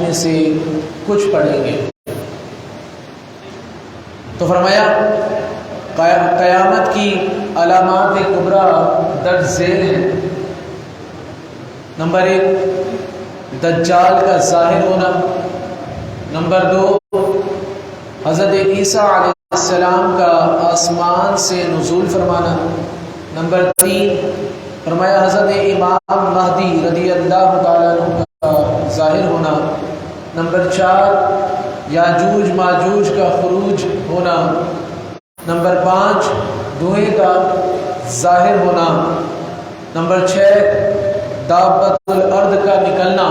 میں سے کچھ پڑھیں گے۔ تو فرمایا قیامت کی علامات کبریٰ درج ذیل ہیں۔ نمبر 1 دجال کا ظاہر ہونا، نمبر 2 حضرت عیسیٰ علیہ السلام کا آسمان سے نزول فرمانا، نمبر 3 فرمایا حضرت امام مہدی رضی اللہ تعالیٰ عنہ کا ظاہر ہونا، نمبر 4 یاجوج ماجوج کا خروج ہونا، نمبر 5 دھوئیں کا ظاہر ہونا، نمبر 6 دابۃ الارض کا نکلنا،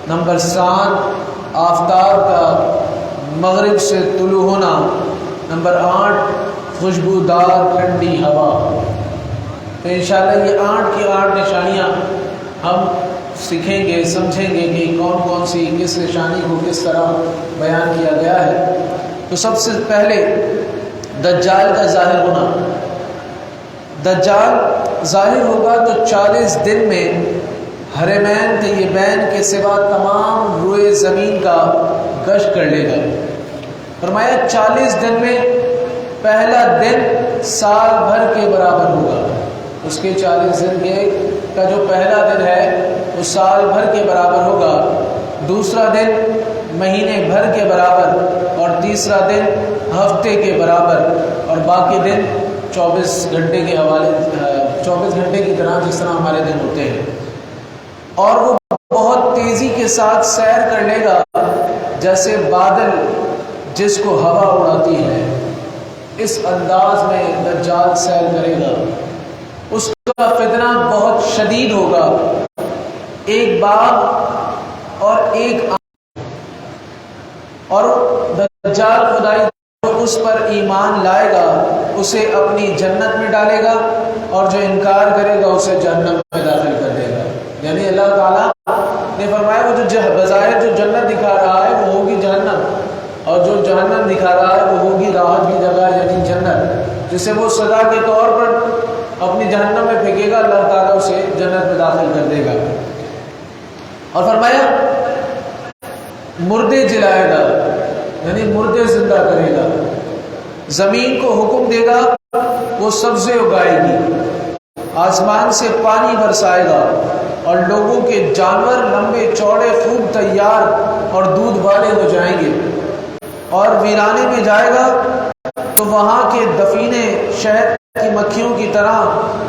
نمبر 7 آفتاب کا مغرب سے طلوع ہونا، نمبر 8 خوشبودار ٹھنڈی ہوا۔ تو انشاءاللہ یہ 8 کی 8 نشانیاں ہم سیکھیں گے، سمجھیں گے کہ کون کون سی کس نشانی کو کس طرح بیان کیا گیا ہے۔ تو سب سے پہلے دجال کا ظاہر ہونا۔ دجال ظاہر ہوگا تو 40 دن میں حرمین طیبین کے سوا تمام روئے زمین کا گشت کر لے گا۔ فرمایا 40 دن میں پہلا دن سال بھر کے برابر ہوگا، اس کے 40 دن کا جو پہلا دن ہے وہ سال بھر کے برابر ہوگا، دوسرا دن مہینے بھر کے برابر، اور تیسرا دن ہفتے کے برابر، اور باقی دن 24 گھنٹے کے حوالے 24 گھنٹے کی طرح جس طرح ہمارے دن ہوتے ہیں۔ اور وہ بہت تیزی کے ساتھ سیر کر لے گا جیسے بادل جس کو ہوا اڑاتی ہے، اس انداز میں دجال سیر کرے گا۔ اس کا فتنہ بہت شدید ہوگا، ایک باغ اور ایک اور دجال خدائی جو اس پر ایمان لائے گا اسے اپنی جنت میں ڈالے گا، اور جو انکار کرے گا اسے جہنم میں داخل کر دے گا۔ یعنی اللہ تعالیٰ نے فرمایا وہ جو بظاہر جو جنت دکھا رہا ہے وہ ہوگی جہنم، اور جو جہنم دکھا رہا ہے وہ ہوگی راحت کی جگہ یعنی جنت، جسے وہ سزا کے طور پر اپنی جہنم میں پھینکے گا، اللہ تعالیٰ اسے جنت میں داخل کر دے گا۔ اور فرمایا مردے جلائے گا، یعنی مردے زندہ کرے گا، زمین کو حکم دے گا وہ سبزے اگائے گی، آسمان سے پانی برسائے گا، اور لوگوں کے جانور لمبے چوڑے خوب تیار اور دودھ والے ہو جائیں گے، اور ویرانے میں جائے گا تو وہاں کے دفینے شہد کی مکھیوں کی طرح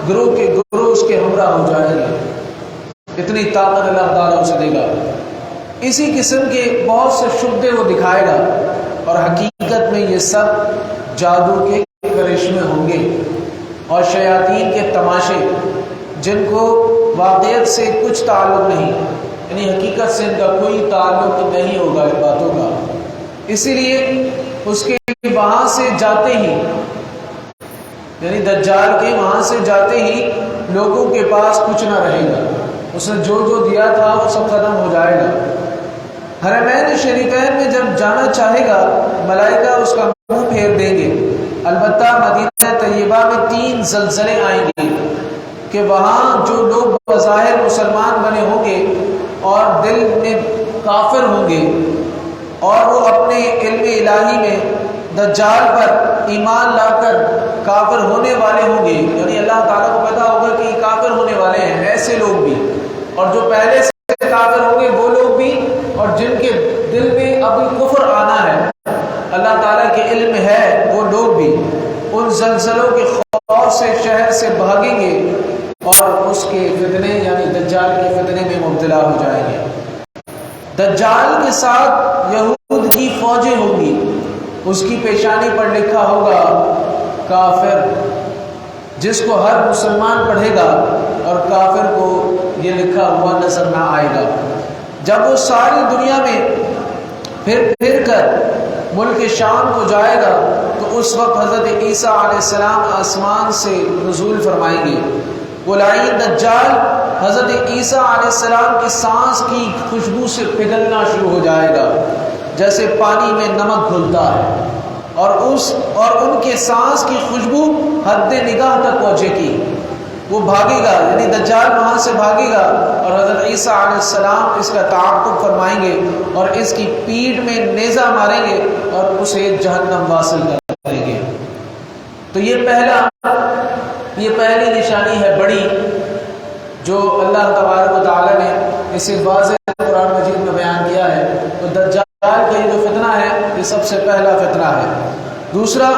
گروہ کے گروہ اس کے ہمراہ ہو جائیں گے۔ اتنی طاقت اللہ تعالیٰ اسے دے گا۔ اسی قسم کے بہت سے شبدے وہ دکھائے گا، اور حقیقت میں یہ سب جادو کے کرشمے ہوں گے اور شیاطین کے تماشے، جن کو واقعیت سے کچھ تعلق نہیں، یعنی حقیقت سے ان کا کوئی تعلق نہیں ہوگا ان باتوں کا۔ اسی لیے اس کے وہاں سے جاتے ہی، یعنی دجال کے وہاں سے جاتے ہی لوگوں کے پاس کچھ نہ رہے گا، اس نے جو جو دیا تھا وہ سب ختم ہو جائے گا۔ حرمین شریفین میں جب جانا چاہے گا ملائکہ اس کا منہ پھیر دیں گے، البتہ مدینہ طیبہ میں 3 زلزلے آئیں گے کہ وہاں جو لوگ بظاہر مسلمان بنے ہوں گے اور دل میں کافر ہوں گے، اور وہ اپنے علم الہی میں دجال پر ایمان لا کر کافر ہونے والے ہوں گے، یعنی اللہ تعالیٰ کو پتا ہوگا کہ یہ کافر ہونے والے ہیں، ایسے لوگ بھی، اور جو پہلے سے کافر ہوں گے وہ لوگ بھی، اور جن کے دل میں ابھی کفر آنا ہے اللہ تعالیٰ کے علم ہے وہ لوگ بھی ان زلزلوں کے خوف سے شہر سے بھاگیں گے اور اس کے فتنے یعنی دجال کے فتنے میں مبتلا ہو جائیں گے۔ دجال کے ساتھ یہود کی فوجیں ہوں گی، اس کی پیشانی پر لکھا ہوگا کافر، جس کو ہر مسلمان پڑھے گا، اور کافر کو یہ لکھا ہوا نظر نہ آئے گا۔ جب وہ ساری دنیا میں پھر کر ملک شام کو جائے گا تو اس وقت حضرت عیسیٰ علیہ السلام آسمان سے نزول فرمائیں گے۔ وہ لعین دجال حضرت عیسیٰ علیہ السلام کی سانس کی خوشبو سے پگھلنا شروع ہو جائے گا جیسے پانی میں نمک گھلتا ہے، اور ان کے سانس کی خوشبو حد نگاہ تک پہنچے گی، وہ بھاگے گا، یعنی دجال وہاں سے بھاگے گا، اور حضرت عیسیٰ علیہ السلام اس کا تعاقب فرمائیں گے اور اس کی پیٹھ میں نیزہ ماریں گے اور اسے جہنم واصل کریں گے۔ تو یہ پہلی نشانی ہے بڑی، جو اللہ تبارک و تعالیٰ نے اسے واضح قرآن مجید میں بیان کیا ہے۔ تو دجال کا یہ جو فتنہ ہے یہ سب سے پہلا فتنہ ہے۔ دوسرا،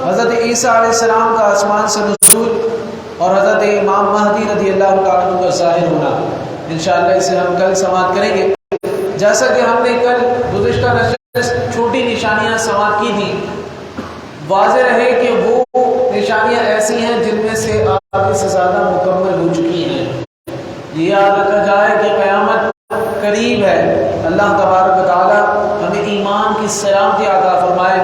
حضرت عیسیٰ علیہ السلام کا آسمان سے نزول اور حضرت امام مہدی رضی اللہ تعالیٰ عنہ کا ظاہر ہونا، انشاءاللہ اسے ہم کل سماعت کریں گے۔ جیسا کہ ہم نے کل گزشتہ نشست چھوٹی نشانیاں سماعت کی تھیں، واضح رہے کہ وہ نشانیاں ایسی ہیں جن میں سے آدھے سے زیادہ مکمل ہو چکی ہیں۔ یہ یاد رکھا جائے کہ قیامت قریب ہے۔ اللہ تبارک و تعالیٰ ہمیں ایمان کی سلامتی عطا فرمائے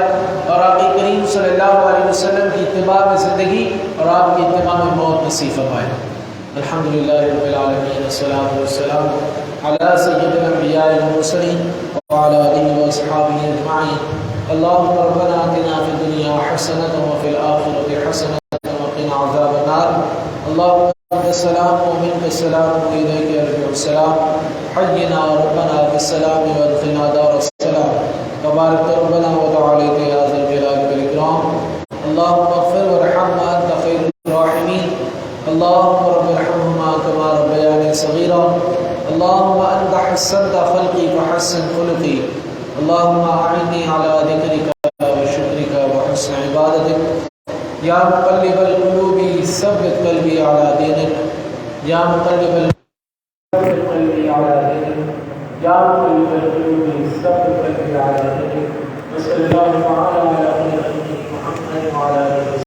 اور آپ کریم صلی اللہ علیہ وسلم کی اتباع میں زندگی اور آپ کی اتباع میں موت نصیب فرمائے۔ الحمدللہ رب العالمین، والصلاة والسلام علی سید الانبیاء والمرسلین وعلی آلہ واصحابہ اجمعین۔ اللهم ربنا آتنا في الدنيا حسنة وفي الآخرة حسنة وقنا عذاب النار۔ اللهم أنت السلام ومنك السلام وإليك يرجع السلام، حينا ربنا بالسلام وادخلنا دار السلام، تبارك ربنا وتعاليت يا ذا الجلال والإكرام۔ اللهم اغفر وارحمنا أنت خير الراحمين، اللهم رب ارحمهما كما ربياني صغيرا، اللهم أنت حسنت خلقي فحسن خلقي، اللهم أعني على ذكرك وشكرك وحسن عبادتك، یا مقلب القلوب ثبت قلبی على دینک، یا مقلب القلوب ثبت قلبی على دینک، یا مقلب القلوب ثبت قلبی على دینک۔ وصلی اللہ تعالی علی محمد وعلی آلہ